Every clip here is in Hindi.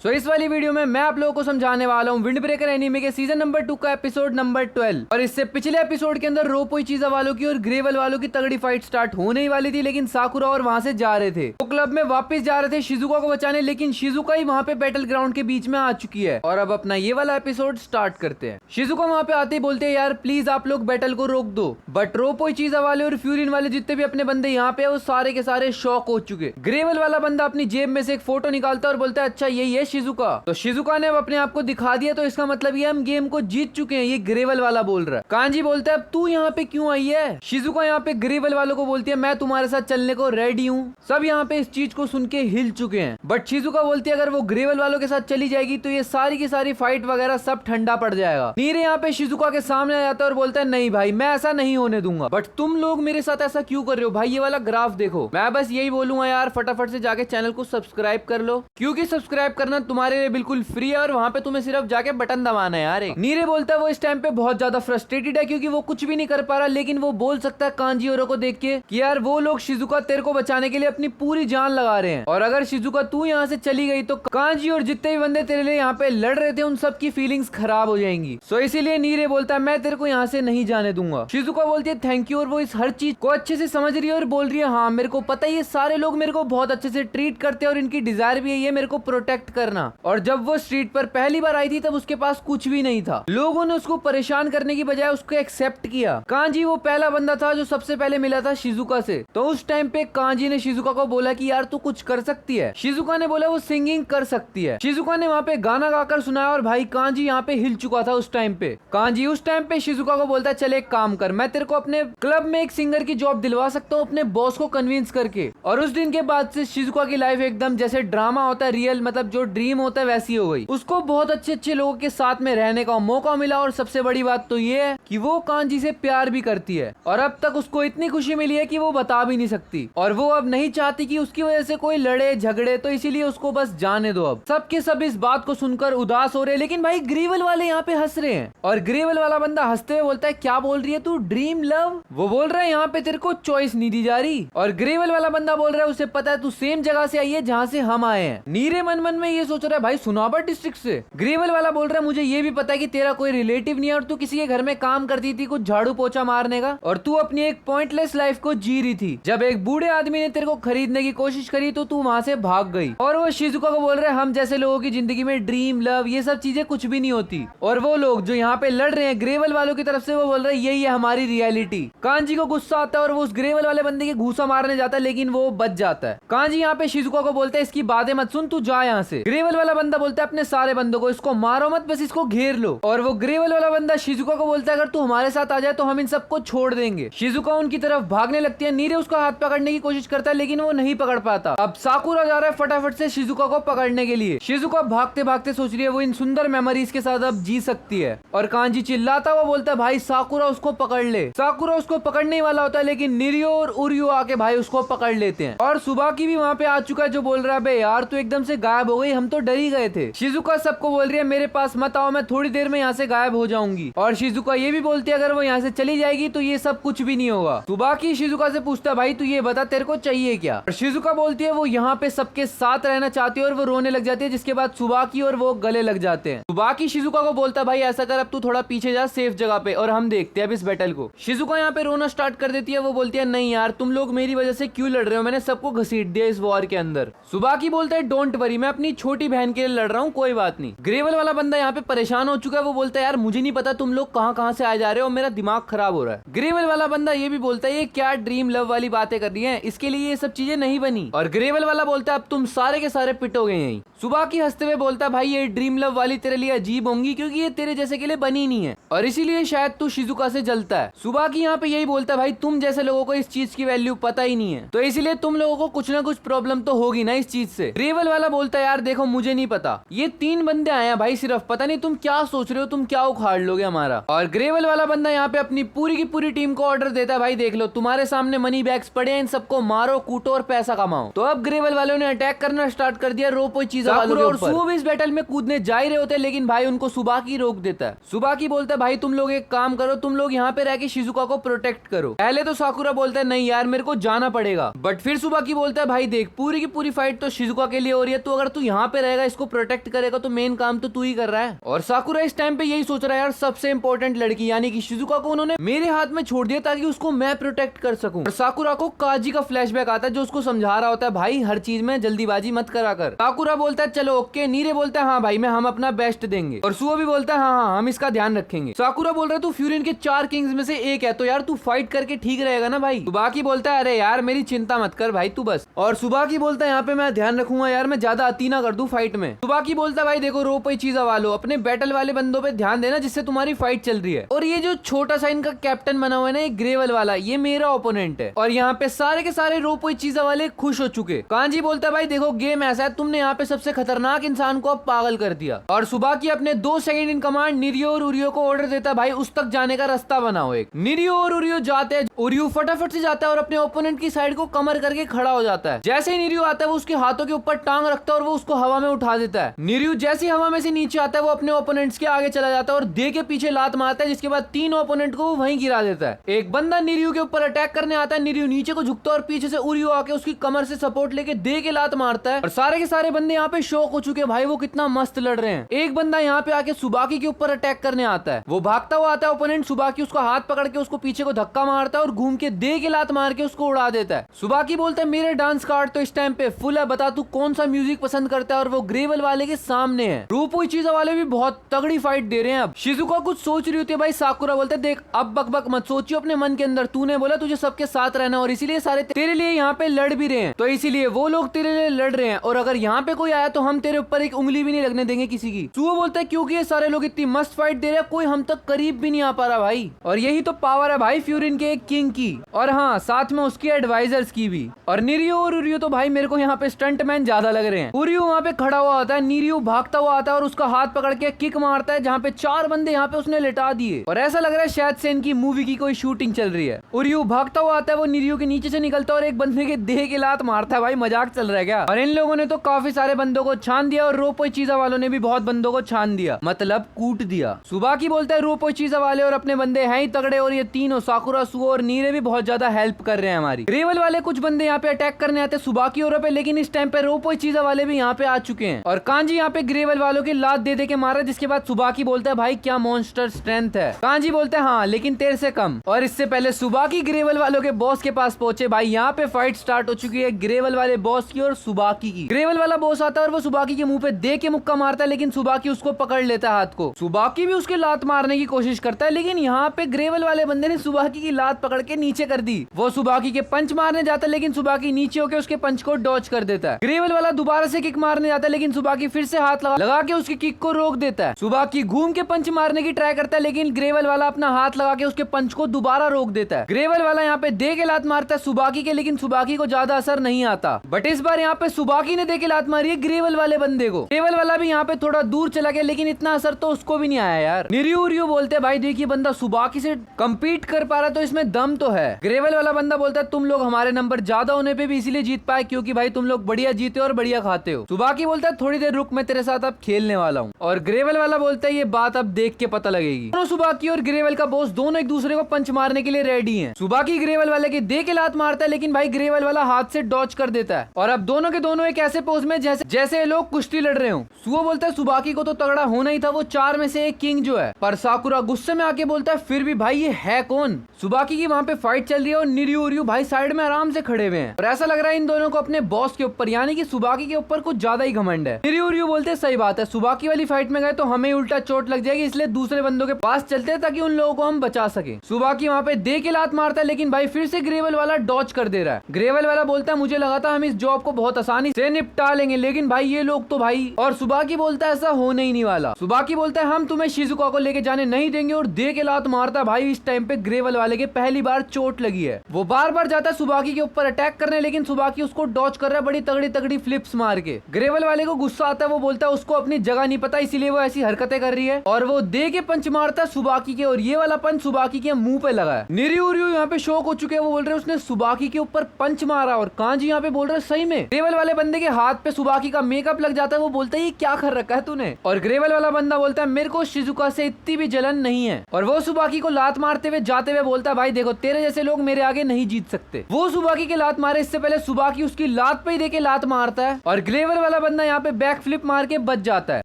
सो इस वाली वीडियो में मैं आप लोगों को समझाने वाला हूँ विंड ब्रेकर एनीमे के सीजन नंबर 2 का एपिसोड नंबर 12। और इससे पिछले एपिसोड के अंदर रोपोई चीजा वालों की और ग्रेवल वालों की तगड़ी फाइट स्टार्ट होने ही वाली थी, लेकिन साकुरा और वहां से जा रहे थे। वो क्लब में वापस जा रहे थे शिजुका को बचाने, लेकिन शिजुका ही वहां पे बैटल ग्राउंड के बीच में आ चुकी है। और अब अपना ये वाला एपिसोड स्टार्ट करते हैं। शिजुका वहां पे आते ही बोलते हैं यार प्लीज आप लोग बैटल को रोक दो, बट रोपोई चीजा वाले और फ्यूरिन वाले जितने भी अपने बंदे यहाँ पे वो सारे के सारे शॉक हो चुके। ग्रेवल वाला बंदा अपनी जेब में से एक फोटो निकालता और बोलता है अच्छा यही है शिजुका। तो शिजुका ने अब अपने आप को दिखा दिया, तो इसका मतलब ये हम गेम को जीत चुके हैं, ये ग्रेवल वाला बोल रहा है। कांजी बोलता है अब तू यहाँ पे क्यों आई है। शिजुका यहाँ पे ग्रेवल वालों को बोलती है मैं तुम्हारे साथ चलने को रेडी हूँ। सब यहाँ पे इस चीज को सुन के हिल चुके हैं, बट शिजुका बोलती है अगर वो ग्रेवल वालों के साथ चली जाएगी तो ये सारी की सारी फाइट वगैरह सब ठंडा पड़ जाएगा। नीरे यहाँ पे शिजुका के सामने आ जाता है और बोलता है नहीं भाई मैं ऐसा नहीं होने दूंगा, बट तुम लोग मेरे साथ ऐसा क्यों कर रहे हो भाई, ये वाला ग्राफ देखो। मैं बस यही बोलूंगा यार फटाफट से जाके चैनल को सब्सक्राइब कर लो, क्योंकि सब्सक्राइब करना तुम्हारे लिए बिल्कुल फ्री है और वहां पे तुम्हें सिर्फ जाके बटन दबाना है यार। नीरे बोलता है वो इस टाइम पे बहुत ज्यादा फ्रस्ट्रेटेड है क्योंकि वो कुछ भी नहीं कर पा रहा, लेकिन वो बोल सकता है कांजी औरों को देख के कि यार वो लोग शिजुका तेरे को बचाने के लिए अपनी पूरी जान लगा रहे हैं, और अगर शिजुका तू यहाँ से चली गई तो कांजी और जितने भी बंदे तेरे लिए यहाँ पे लड़ रहे थे उन सब की फीलिंग्स खराब हो जाएंगी। सो इसीलिए नीरे बोलता है मैं तेरे को यहाँ से नहीं जाने दूंगा। शिजुका बोलती है थैंक यू, और वो इस हर चीज को अच्छे से समझ रही है और बोल रही है हाँ मेरे को पता है ये सारे लोग मेरे को बहुत अच्छे से ट्रीट करते हैं और इनकी डिजायर भी है मेरे को प्रोटेक्ट करना। और जब वो स्ट्रीट पर पहली बार आई थी तब उसके पास कुछ भी नहीं था, लोगों ने उसको परेशान करने की बजाय उसको एक्सेप्ट किया। कांजी वो पहला बंदा था जो सबसे पहले मिला था शिजुका से, तो उस टाइम पे कांजी ने शिजुका को बोला कि यार तू कुछ कर सकती है। शिजुका ने बोला वो सिंगिंग कर सकती है। शिजुका ने वहाँ पे गाना गाकर सुनाया और भाई कांजी यहाँ पे हिल चुका था उस टाइम पे। कांजी उस टाइम पे शिजुका को बोलता है चल एक काम कर, मैं तेरे को अपने क्लब में एक सिंगर की जॉब दिलवा सकता हूँ अपने बॉस को कन्विंस करके। और उस दिन के बाद से शिजुका की लाइफ एकदम जैसे ड्रामा होता है रियल मतलब जो ड्रीम होता है वैसी हो गई। उसको बहुत अच्छे अच्छे लोगों के साथ में रहने का मौका मिला, और सबसे बड़ी बात तो ये है कि वो कांजी से प्यार भी करती है, और अब तक उसको इतनी खुशी मिली है कि वो बता भी नहीं सकती, और वो अब नहीं चाहती कि उसकी वजह से कोई लड़े झगड़े, तो इसीलिए उसको बस जाने दो। अब सबके सब इस बात को सुनकर उदास हो रहे, लेकिन भाई ग्रेवल वाले यहाँ पे हंस रहे हैं, और ग्रेवल वाला बंदा हंसते हुए बोलता है क्या बोल रही है तू ड्रीम लव। वो बोल रहा है यहाँ पे तेरे को चॉइस नहीं दी जा रही, और ग्रेवल वाला बंदा बोल रहा है उसे पता है तू सेम जगह से आई है जहाँ से हम आए हैं। नीरे मन मन में ये सोच रहा है भाई सुनाबर डिस्ट्रिक्ट से। ग्रेवल वाला बोल रहा है मुझे ये भी पता है कि तेरा कोई रिलेटिव नहीं है और तू किसी के घर में काम करती थी कुछ झाड़ू पोछा मारने का, और तू अपनी एक पॉइंटलेस लाइफ को जी रही थी। जब एक बूढ़े आदमी ने तेरे को खरीदने की कोशिश करी तो तू वहां से भाग गई। और वो शिजुका को बोल रहे हैं हम जैसे लोगों की जिंदगी में ड्रीम लव ये सब चीजें कुछ भी नहीं होती, और वो लोग जो यहाँ पे लड़ रहे हैं ग्रेवल वालों की तरफ से वो बोल रहे हैं यही है हमारी रियलिटी। कांजी को गुस्सा आता है और वो उस ग्रेवल वाले बंदे के घूसा मारने जाता है, लेकिन वो बच जाता है। कांजी यहाँ पे शिजुका को बोलता है इसकी बातें मत सुन तू जा यहाँ से। ग्रेवल वाला बंदा बोलता है अपने सारे बंदों को इसको मारो मत बस इसको घेर लो, और वो ग्रेवल वाला बंदा शिजुका को बोलता है अगर तू हमारे साथ आ जाए तो हम इन सबको छोड़ देंगे। शिजुका उनकी तरफ भागने लगती है, नीरे उसका हाथ पकड़ने की कोशिश करता है लेकिन वो नहीं पकड़ पाता। अब साकुरा जा रहा है फटाफट से शिजुका को पकड़ने के लिए। शिजुका भागते भागते सोच रही है वो इन सुंदर मेमोरीज के साथ अब जी सकती है, और कांजी चिल्लाता हुआ बोलता है भाई साकुरा उसको पकड़ ले। साकुरा उसको पकड़ने वाला होता है लेकिन निरियो और उरियो आके भाई उसको पकड़ लेते हैं, और सुबाकी भी वहाँ पे आ चुका है जो बोल रहा है बे यार तू एकदम से गायब हो गई हम तो डर ही गए थे। शिजुका सबको बोल रही है मेरे पास मत आओ मैं थोड़ी देर में यहाँ से गायब हो जाऊंगी, और शिजुका ये भी बोलती है अगर वो यहाँ से चली जाएगी तो ये सब कुछ भी नहीं होगा। सुबाकी शिजुका से पूछता है भाई तू ये बता तेरे को चाहिए क्या, और शिजुका बोलती है वो यहाँ पे सबके साथ रहना चाहती है, और वो रोने लग जाती है, जिसके बाद सुबाकी और वो गले लग जाते हैं। सुबाकी शिजुका को बोलता है भाई ऐसा कर अब तू थोड़ा पीछे जा सेफ जगह पे और हम देखते हैं अब इस बैटल को। शिजुका यहाँ पे रोना स्टार्ट कर देती है, वो बोलती है नहीं यार तुम लोग मेरी वजह से क्यों लड़ रहे हो, मैंने सबको घसीट दिया इस वॉर के अंदर। सुबाकी बोलता है डोंट वरी मैं अपनी छोटी बहन के लिए लड़ रहा हूँ कोई बात नहीं। ग्रेवल वाला बंदा यहाँ पे परेशान हो चुका है, वो बोलता है यार मुझे नहीं पता तुम लोग कहाँ से आ जा रहे हो, मेरा दिमाग खराब हो रहा है। ग्रेवल वाला बंदा ये भी बोलता है ये क्या ड्रीम लव वाली बातें कर रही है, इसके लिए ये सब चीजें नहीं बनी, और ग्रेवल वाला बोलता है अब तुम सारे के सारे पिटोगे यहीं। सुबाकी हंसते हुए बोलता है भाई ये ड्रीम लव वाली तेरे लिए अजीब होंगी क्योंकि ये तेरे जैसे के लिए बनी नहीं है, और इसीलिए शायद तू शिजुका से जलता है। सुबाकी यहाँ पे यही बोलता है भाई तुम जैसे लोगों को इस चीज की वैल्यू पता ही नहीं है, तो इसीलिए तुम लोगों को कुछ ना कुछ प्रॉब्लम तो होगी ना इस चीज से। ग्रेवल वाला बोलता है यार देखो मुझे नहीं पता, ये 3 बंदे आए हैं भाई सिर्फ, पता नहीं तुम क्या सोच रहे हो, तुम क्या उखाड़ लोगे हमारा। और ग्रेवल वाला बंदा यहाँ पे अपनी पूरी की पूरी टीम को ऑर्डर देता है भाई देख लो तुम्हारे सामने मनी बैग्स पड़े हैं, इन सबको मारो कूटो और पैसा कमाओ। तो अब ग्रेवल वालों ने अटैक करना स्टार्ट कर दिया रोपोई चीजा वालों के ऊपर। वो भी इस बैटल में कूदने जा ही रहे होते हैं, लेकिन भाई उनको सुबाकी रोक देता है। सुबाकी बोलता है भाई तुम लोग एक काम करो, तुम लोग यहाँ पे रह के शिजुका को प्रोटेक्ट करो। पहले तो साकुरा बोलता है नहीं यार मेरे को जाना पड़ेगा, बट फिर सुबाकी बोलता है भाई देख पूरी की पूरी फाइट तो शिजुका के लिए हो रही है, तो अगर तू यहाँ पे रहेगा, इसको प्रोटेक्ट करेगा, तो मेन काम तो तू ही कर रहा है। और साकुरा इस टाइम पे यही सोच रहा है यार, सबसे इंपॉर्टेंट लड़की यानी कि शिजुका को उन्होंने मेरे हाथ में छोड़ दिया ताकि उसको मैं प्रोटेक्ट कर सकूं। और साकुरा को काजी का फ्लैशबैक आता है जो उसको समझा रहा होता है भाई हर चीज में जल्दीबाजी मत करा कर। साकुरा बोलता है चलो ओके, नीरे बोलता है हाँ भाई मैं हम अपना बेस्ट देंगे, और सुओ भी बोलता है हाँ हम इसका ध्यान रखेंगे। साकुरा बोल रहा है तू फ्यूरियन के 4 किंग्स में से एक है तो यार तू फाइट करके ठीक रहेगा ना भाई। सुबाकी बोलता है अरे यार मेरी चिंता मत कर भाई तू बस। और सुबाकी बोलता है यहाँ पे मैं ध्यान रखूंगा यार, मैं ज्यादा अति ना कर दूं फाइट में। सुबाकी बोलता है भाई देखो रोपई चीजा वालो, अपने बैटल वाले बंदों पे ध्यान देना जिससे तुम्हारी फाइट चल रही है। और ये जो छोटा सा इनका कैप्टन बना हुआ है ना, ये ग्रेवल वाला, ये मेरा ओपोनेंट है। और यहाँ पे सारे के सारे रोपई चीजा वाले खुश हो चुके। कांजी बोलता है भाई देखो गेम ऐसा है, तुमने यहाँ पे सबसे खतरनाक इंसान को अब पागल कर दिया। और सुबाकी अपने 2 सेकंड इन कमांड निरियो और उरियो को ऑर्डर देता है भाई उस तक जाने का रास्ता बनाओ एक। निरियो और उरियो जाते हैं, उरियो फटाफट से जाता है और अपने ओपोनेंट की साइड को कमर करके खड़ा हो जाता है। जैसे ही निरियो आता है वो उसके हाथों के ऊपर टांग रखता है और वो उसको हवा में उठा देता है। निरियो जैसे ही हवा में से नीचे आता है वो अपने ओपोनेंट्स के आगे चला जाता है और दे के पीछे लात मारता है, जिसके बाद 3 ओपोनेंट को वो वहीं गिरा देता है। एक बंदा निरियो के ऊपर अटैक करने आता है, निरियो नीचे को झुकता है और पीछे से उरियो आके उसकी कमर से सपोर्ट लेके दे के लात मारता है। और सारे के सारे बंदे यहाँ पे शॉक हो चुके हैं भाई वो कितना मस्त लड़ रहे हैं। एक बंदा यहाँ पे आके सुबाकी के ऊपर अटैक करने आता है, वो भागता हुआ आता है ओपोनेंट, सुबाकी उसका हाथ पकड़ के उसको पीछे को धक्का मारता है और घूम के दे के लात मार के उसको उड़ा देता है। सुबाकी बोलता है मेरे डांस कार्ड तो इस टाइम पे फुल है, बता तू कौन सा म्यूजिक पसंद करता है। और वो ग्रेवल वाले के सामने है। रोपोई चीजा वाले भी बहुत तगड़ी फाइट दे रहे हैं। अब शिजुका कुछ सोच रही होती है भाई, साकुरा बोलता है देख अब बक बक मत सोचियो अपने मन के अंदर, तूने बोला तुझे सबके साथ रहना और इसीलिए सारे तेरे लिए यहाँ पे लड़ भी रहे हैं, तो इसीलिए वो लोग तेरे लिए लड़ रहे हैं और अगर यहाँ पे कोई आया तो हम तेरे ऊपर एक उंगली भी नहीं लगने देंगे किसी की। सुओ बोलता है क्योंकि ये सारे लोग इतनी मस्त फाइट दे रहे हैं कोई हम तक करीब भी नहीं आ पा रहा भाई। और यही तो पावर है भाई फ्यूरिन के एक किंग की, और हाँ साथ में उसके एडवाइजर्स की भी। और निरियो और उरियो तो भाई मेरे को यहाँ पे स्टंटमैन ज्यादा लग रहे हैं। उरियो वहाँ पे खड़ा हुआ होता है, निरियो भागता हुआ आता है और उसका हाथ पकड़ के किक मारता है जहाँ पे 4 बंदे यहाँ पे उसने लिटा दिए और ऐसा लग रहा है शायद से इनकी मूवी की कोई शूटिंग चल रही है। उरियो भागता हुआ आता है, वो निरियो के नीचे से निकलता है और एक बंदे के देह के लात मारता है। भाई मजाक चल रहा है क्या? और इन लोगों ने तो काफी सारे बंदों को छान दिया और रोपोई चीजा वालों ने भी बहुत बंदों को छान दिया, मतलब कूट दिया। सुबाकी बोलता है रोपोई चीजा वाले और अपने बंदे हैं ही तगड़े और ये तीनों साकुरा, सुओ और नीरे भी बहुत ज्यादा हेल्प कर रहे हैं हमारी। ग्रेवल वाले कुछ बंदे यहाँ पे अटैक करने आते हैं सुबाकी और पे, लेकिन इस टाइम पे रोपोई चीजा वाले भी यहाँ पे आ चुके हैं और कांजी यहाँ पे ग्रेवल वालों की लात दे दे के मारा, जिसके बाद सुबाकी बोलता है भाई क्या मॉन्स्टर स्ट्रेंथ है। कांजी बोलता है हाँ लेकिन तेरे से कम। और इससे पहले सुबाकी ग्रेवल वालों के बॉस के पास पहुंचे भाई, यहाँ पे फाइट स्टार्ट हो चुकी है ग्रेवल वाले बॉस की और सुबाकी की। ग्रेवल वाला बॉस आता है और वो सुबाकी के मुंह पे दे के मुक्का मारता है, लेकिन सुबाकी उसको पकड़ लेता है हाथ को। सुबाकी भी उसके लात मारने की कोशिश करता है, लेकिन यहाँ पे ग्रेवल वाले बंदे ने सुबाकी की लात पकड़ के नीचे कर दी। वो सुबाकी के पंच मारने जाता है, लेकिन सुबाकी नीचे होकर उसके पंच को डॉच कर देता है। ग्रेवल वाला दोबारा से किक मारने जाता है, लेकिन सुबाकी फिर से हाथ लगा के उसकी किक को रोक देता है। सुबाकी घूम के पंच मारने की ट्राई करता है, लेकिन ग्रेवल वाला अपना हाथ लगा के उसके पंच को दोबारा रोक देता है। ग्रेवल वाला यहाँ पे दे के लात मारता है सुबाकी के, लेकिन सुबाकी को ज्यादा असर नहीं आता। बट इस बार यहाँ पे सुबाकी ने दे के लात मारी है ग्रेवल वाले बंदे को। ग्रेवल वाला भी यहाँ पे थोड़ा दूर चला गया, लेकिन इतना असर तो उसको भी नहीं आया यार। निरियो बोलते हैं भाई देखिए बंदा सुबाकी से कम्पीट कर पा रहा तो इसमें दम तो है। ग्रेवल वाला बंदा बोलता है तुम लोग हमारे नंबर ज्यादा होने पे भी इसीलिए जीत पाए क्योंकि भाई तुम लोग बढ़िया जीते और बढ़िया खाते हो। सुबाकी बोलता है थोड़ी देर रुक, मैं तेरे साथ अब खेलने वाला हूँ। और ग्रेवल वाला बोलता है ये बात अब देख के पता लगेगी। दोनों सुबाकी और ग्रेवल का बॉस दोनों एक दूसरे को पंच मारने के लिए रेडी हैं। सुबाकी ग्रेवल वाले के दे के लात मारता है, लेकिन भाई ग्रेवल वाला हाथ से डॉच कर देता है और अब दोनों के दोनों एक ऐसे पोज में जैसे ये लोग कुश्ती लड़ रहे हो। सुओ बोलता है सुबाकी को तो तगड़ा होना ही था, वो 4 में से एक किंग जो है। पर साकुरा गुस्से में आके बोलता है फिर भी भाई ये है कौन? सुबाकी की वहाँ पे फाइट चल रही है और निरियो भाई साइड में आराम से खड़े हुए हैं और ऐसा लग रहा है इन दोनों को अपने बॉस के ऊपर यानी कि सुबाकी के ऊपर कुछ ज्यादा ही घमंड है। निरियो बोलते हैं सही बात है, सुबाकी वाली फाइट में गए तो हमें उल्टा चोट लग जाएगी, इसलिए दूसरे बंदों के पास चलते हैं ताकि उन लोगों को हम बचा सके। सुबाकी वहाँ पे दे के लात मारता है, लेकिन भाई फिर से ग्रेवल वाला डॉच कर दे रहा है। ग्रेवल वाला बोलता है मुझे लगा था हम इस जॉब को बहुत आसानी से निपटा लेंगे, लेकिन भाई ये लोग तो भाई। और सुबाकी बोलता है ऐसा होने ही नहीं वाला। सुबाकी बोलता है हम तुम्हें शिजुका को लेके जाने नहीं देंगे और दे के लात मारता है। भाई इस टाइम पे ग्रेवल वाले के पहली बार चोट लगी है, वो बार बार जाता है सुबाकी के ऊपर अटैक करने, लेकिन सुबाकी उसको डॉच कर रहा है बड़ी तगड़ी तगड़ी फ्लिप्स मार के। ग्रेवल वाले को गुस्सा आता है, वो बोलता है उसको अपनी जगह नहीं पता इसीलिए वो ऐसी हरकतें कर रही है और वो दे के पंच मारता है सुबाकी के और ये वाला पंच सुबाकी के मुंह पे लगा है। निरियो यहाँ पे शौक हो चुके हैं, वो बोल रहे हैं उसने सुबाकी के ऊपर पंच मारा और कांजी यहाँ पे बोल रहे हैं सही में। ग्रेवल वाले बंदे के हाथ पे सुबाकी का मेकअप लग जाता है, वो बोलता है ये क्या कर रखा है तूने? और ग्रेवल वाला बंदा बोलता है मेरे को शिजुका से इतनी भी जलन नहीं है और वो सुबाकी को लात मारते हुए जाते हुए बोलता है भाई देखो तेरे जैसे लोग मेरे आगे नहीं जीत सकते। वो सुबाकी के लात मारे इससे पहले सुबाकी उसकी लात पे ही देके लात मारता है और ग्रेवल वाला वाला बंदा यहाँ पे बैक फ्लिप मार के बच जाता है,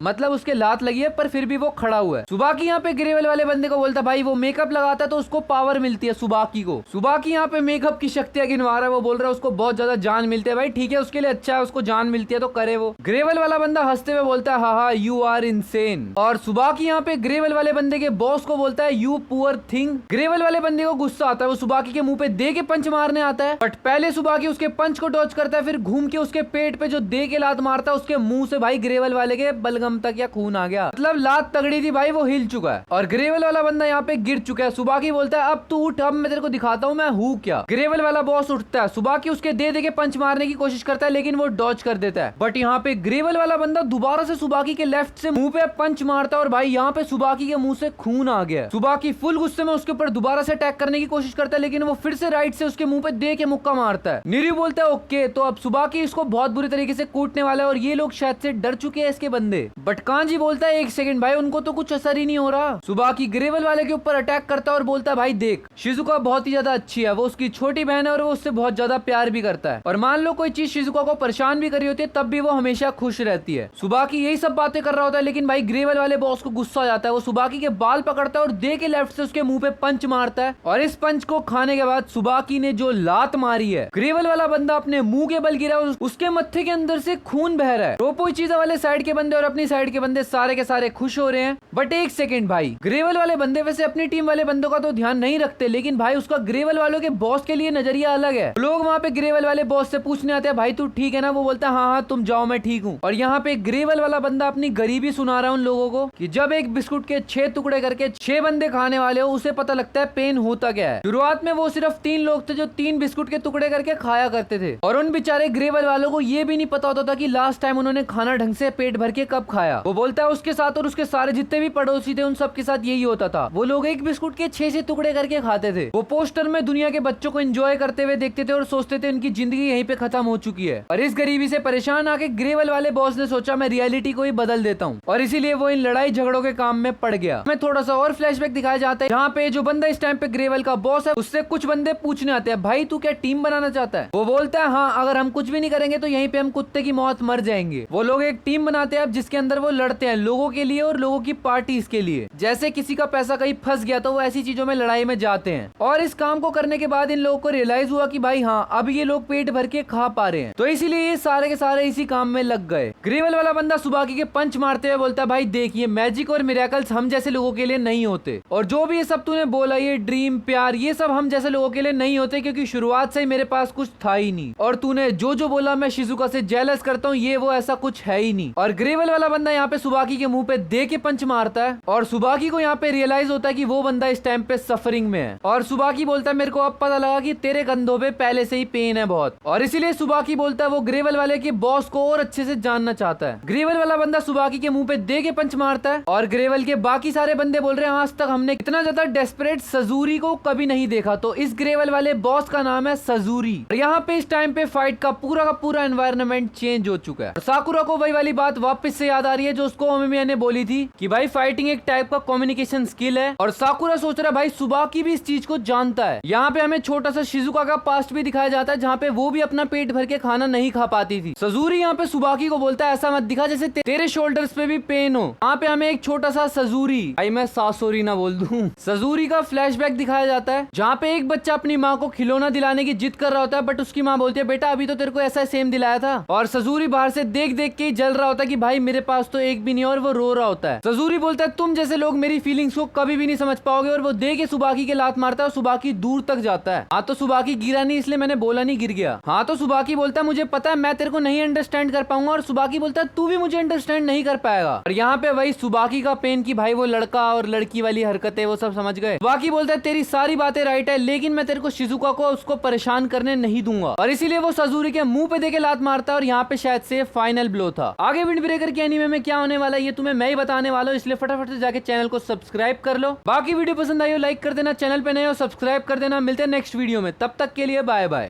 मतलब उसके लात लगी है पर फिर भी वो खड़ा हुआ है। सुबाकी यहाँ पे ग्रेवल वाले बंदे को बोलता है भाई वो मेकअप लगाता है तो उसको पावर मिलती है सुबाकी को। सुबाकी यहाँ पे मेकअप की शक्तियां गिनवा रहा है, वो बोल रहा है उसको बहुत ज्यादा जान मिलती है। भाई ठीक है उसके लिए अच्छा है, उसको जान मिलती है तो करे वो। ग्रेवल वाला बंदा हंसते हुए बोलता है हा यू आर इनसेन। और सुबाकी यहाँ पे ग्रेवल वाले बंदे के बॉस को बोलता है यू पुअर थिंग। ग्रेवल वाले बंदे को गुस्सा आता है, वो सुबाकी के मुंह पे दे के पंच मारने आता है, बट पहले सुबाकी उसके पंच को डॉज करता है, फिर घूम के उसके पेट पे जो दे के लात मारता है उसके मुंह से भाई ग्रेवल वाले के बलगम तक या खून आ गया, मतलब लात तगड़ी थी भाई, वो हिल चुका है और ग्रेवल वाला बंदा यहाँ पे गिर चुका है। सुबाकी बोलता है अब तू उठ, अब मैं तेरे को दिखाता हूँ मैं हूँ क्या। ग्रेवल वाला बॉस उठता है, सुबाकी उसके दे के पंच मारने की कोशिश करता है लेकिन वो डॉज कर देता है, बट यहाँ पे ग्रेवल वाला बंदा दोबारा से सुबाकी के लेफ्ट से मुंह पे पंच मारता है और भाई यहाँ पे सुबाकी के मुंह से खून आ गया। सुबाकी फुल गुस्से में उसके ऊपर दोबारा से अटैक करने की कोशिश करता है लेकिन वो फिर से राइट से उसके मुंह पे दे के मुक्का मारता है। निरु बोलता है ओके, तो अब सुबाकी इसको बहुत बुरी तरीके से कूटने वाला है और ये लोग शायद से डर चुके हैं इसके बंदे, बट कांजी बोलता है एक सेकंड भाई उनको तो कुछ असर ही नहीं हो रहा। सुबाकी ग्रेवल वाले के ऊपर अटैक करता है और बोलता है भाई देख शिजुका बहुत ही ज्यादा अच्छी है, वो उसकी छोटी बहन है और वो उससे बहुत ज्यादा प्यार भी करता है और मान लो कोई चीज शिजुका को परेशान भी करी होती है तब भी वो हमेशा खुश रहती है। सुबाकी यही सब बातें कर रहा होता है लेकिन भाई ग्रेवल वाले बॉस को गुस्सा आ जाता है, वो सुबाकी के बाल पकड़ता है और दे के लेफ्ट से उसके मुंह पे पंच मारता है और इस पंच को खाने के बाद सुबाकी ने जो लात मारी है ग्रेवल वाला बंदा अपने मुंह के बल गिरा, उसके मत्थे के अंदर से खून बह रहा है। रोपोई चीजा वाले साइड के बंदे और अपनी साइड के बंदे सारे के सारे खुश हो रहे हैं, बट एक सेकंड भाई ग्रेवल वाले बंदे वैसे अपनी टीम वाले बंदों का तो ध्यान नहीं रखते लेकिन भाई उसका ग्रेवल वालों के बॉस के लिए नजरिया अलग है। लोग वहाँ पे ग्रेवल वाले बॉस से पूछने आते हैं भाई तू ठीक है ना, वो बोलता है हाँ तुम जाओ मैं ठीक हूँ। और यहाँ पे ग्रेवल वाला बंदा अपनी गरीबी सुना रहा है उन लोगों को कि जब एक बिस्कुट के 6 टुकड़े करके 6 बंदे खाने वाले हो उसे पता लगता है पेन होता क्या है। शुरुआत में वो सिर्फ 3 लोग थे जो 3 बिस्कुट के टुकड़े करके खाया करते थे और उन बेचारे ग्रेवल वालों को ये भी नहीं पता होता था कि लास्ट टाइम उन्होंने खाना ढंग से पेट भर के कब खाया। वो बोलता है उसके साथ और उसके सारे जितने भी पड़ोसी थे उन सबके साथ यही होता था, वो लोग एक बिस्कुट के 6 टुकड़े करके खाते थे। वो पोस्टर में दुनिया के बच्चों को एंजॉय करते हुए देखते थे और सोचते थे उनकी जिंदगी यहीं पे खत्म हो चुकी है। और इस गरीबी से परेशान आके ग्रेवल वाले बॉस ने सोचा मैं रियलिटी को ही बदल देता हूँ और इसीलिए वो इन लड़ाई झगड़ों के काम में पड़ गया। मैं थोड़ा सा और फ्लैशबैक दिखाया जाता है जहाँ पे जो बंदा इस टाइम पे ग्रेवल का बॉस है उससे कुछ बंदे पूछने आते हैं भाई तू क्या टीम बनाना चाहता है। वो बोलता है हाँ अगर हम कुछ भी नहीं करेंगे तो यहीं पे हम कुत्ते की मौत मर जाएंगे। वो लोग एक टीम बनाते हैं अब जिसके अंदर वो लड़ते हैं लोगों के लिए और लोगों की पार्टीज के लिए, जैसे किसी का पैसा कहीं फंस गया तो वो ऐसी चीजों में लड़ाई में जाते हैं। और इस काम को करने के बाद इन लोगों को रियलाइज हुआ कि भाई हाँ अब ये लोग पेट भर के खा पा रहे हैं, तो इसीलिए ये सारे के सारे इसी काम में लग गए। ग्रेवल वाला बंदा सुबाकी के पंच मारते हुए बोलता है भाई देखिए मैजिक और मिरेकल्स हम जैसे लोगों के लिए नहीं होते और जो भी ये सब तूने बोला ये ड्रीम प्यार ये सब हम जैसे लोगों के लिए नहीं होते क्योंकि शुरुआत से ही मेरे पास कुछ था ही नहीं और तूने जो बोला मैं शिजुका से जेलस करता हूँ ये वो ऐसा कुछ है ही नहीं। और ग्रेवल वाला बंदा यहाँ पे सुबाकी के मुंह पे दे के पंच मारता है और सुबाकी को यहाँ पे रियलाइज होता है कि वो बंदा इस टाइम पे सफरिंग में है और सुबाकी बोलता है मेरे को अब पता लगा कि तेरे कंधों पे पहले से ही पेन है बहुत और इसीलिए सुबाकी बोलता है वो ग्रेवल वाले के बॉस को और अच्छे से जानना चाहता है। ग्रेवल वाला बंदा सुबाकी के मुंह पे दे के पंच मारता है और ग्रेवल के बाकी सारे बंदे बोल रहे हैं आज तक हमने इतना ज्यादा डेस्परेट सजूरी को कभी नहीं देखा, तो इस ग्रेवल वाले बॉस का नाम है सजूरी। और यहाँ पे इस टाइम पे फाइट का पूरा एनवायरनमेंट चेंज हो चुका है। साकुरा को वही वाली बात वापस से याद आ रही है जो उसको ओमिमिया ने बोली थी कि भाई फाइटिंग एक टाइप का कम्युनिकेशन स्किल है और साकुरा सोच रहा है भाई सुबाकी भी इस चीज को जानता है। यहाँ पे हमें छोटा सा शिजुका का पास्ट भी दिखाया जाता है जहाँ पे वो भी अपना पेट भर के खाना नहीं खा पाती थी। सजूरी यहाँ पे सुबाकी को बोलता है ऐसा मत दिखा जैसे तेरे शोल्डर्स पे भी पेन हो। यहाँ पे हमें एक छोटा सा सजूरी भाई मैं सासोरी ना बोल दूं सजूरी का फ्लैशबैक दिखाया जाता है जहाँ पे एक बच्चा अपनी माँ को खिलौना दिलाने की जिद कर रहा होता है बट उसकी माँ बोलती है बेटा अभी तो तेरे को ऐसा सेम दिलाया था और सजूरी बाहर से देख देख के जल रहा होता है कि भाई मेरे पास तो एक भी नहीं और वो रो रहा होता है। सजूरी बोलता है तुम जैसे लोग मेरी फीलिंग्स को कभी भी नहीं समझ पाओगे और वो दे के सुबाकी के लात मारता है और सुबाकी दूर तक जाता है। हाँ तो सुबाकी गिरा नहीं इसलिए मैंने बोला नहीं गिर गया। हाँ तो सुबाकी बोलता है मुझे पता है मैं तेरे को नहीं अंडरस्टैंड कर पाऊंगा और सुबाकी बोलता है तू भी मुझे अंडरस्टैंड नहीं कर पाएगा। और यहाँ पे वही सुबाकी का पेन की भाई वो लड़का और लड़की वाली हरकतें वो सब समझ गए। सुबाकी बोलता है तेरी सारी बातें राइट है लेकिन मैं तेरे को शिजुका को उसको परेशान करने नहीं दूंगा और इसीलिए वो सजूरी के मुंह पे देके लात मारता है और यहाँ पे शायद से फाइनल ब्लो था। आगे विंड ब्रेकर के एनीमे में क्या होने वाला है ये तुम्हें मैं ही बताने वाला हूँ, इसलिए फटाफट से जाके चैनल को सब्सक्राइब कर लो। बाकी वीडियो पसंद आई हो लाइक कर देना, चैनल पे नए हो सब्सक्राइब कर देना। मिलते हैं नेक्स्ट वीडियो में, तब तक के लिए बाय बाय।